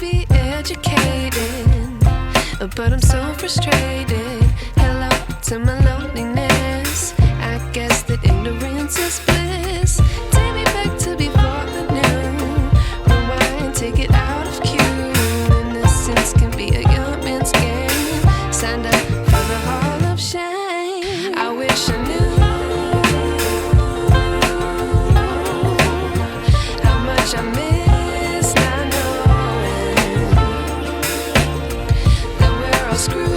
be educated, but I'm so frustrated. Hello to my loneliness. I guess that ignorance is bliss. Take me back to before I knew. Rewind, take it out of cue. Innocence can be a young man's game. Signed up for the hall of shame. I wish I knew how much I miss not knowing that we're all screwed.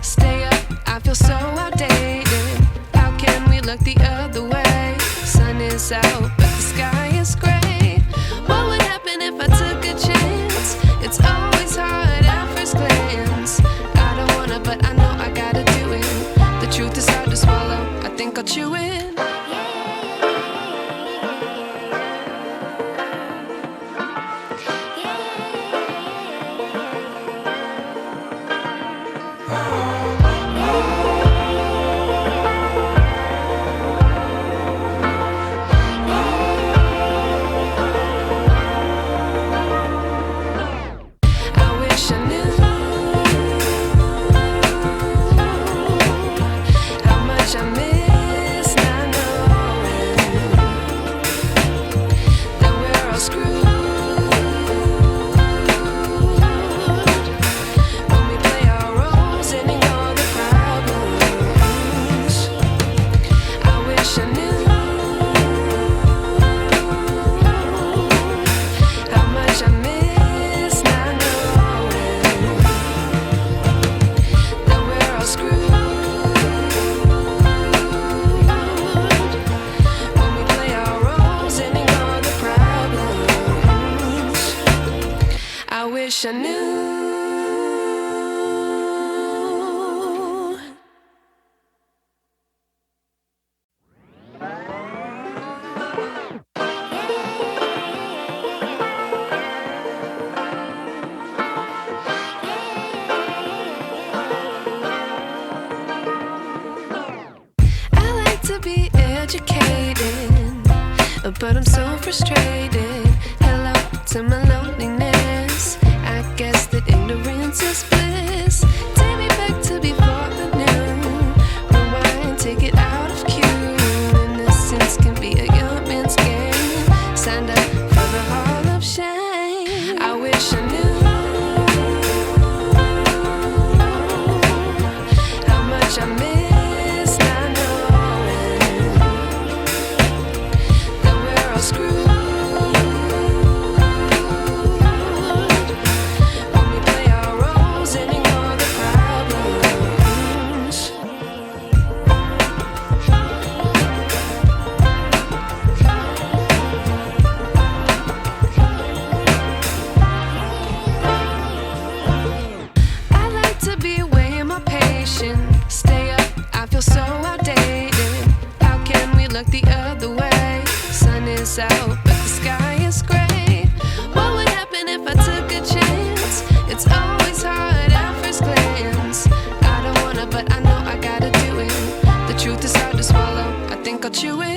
Stay up, I feel so outdated. How can we look the other way? Sun is out, but the sky is gray. What would happen if I took a chance? It's always hard at first glance. I don't wanna, but I know I gotta do it. The truth is hard to swallow, I think I'll chew it. I wish I knew. I like to be educated, but I'm so frustrated. Hello to my loneliness. I guess that ignorance is bliss. Take me back to before I knew. Rewind, take it out of cue. Innocence can be a young man's game. Signed up for the hall of shame. I wish I knew how much I miss not knowing that we're all screwed. Stay up, I feel so outdated. How can we look the other way? Sun is out, but the sky is gray. What would happen if I took a chance? It's always hard at first glance. I don't wanna, but I know I gotta do it. The truth is hard to swallow, I think I'll chew it.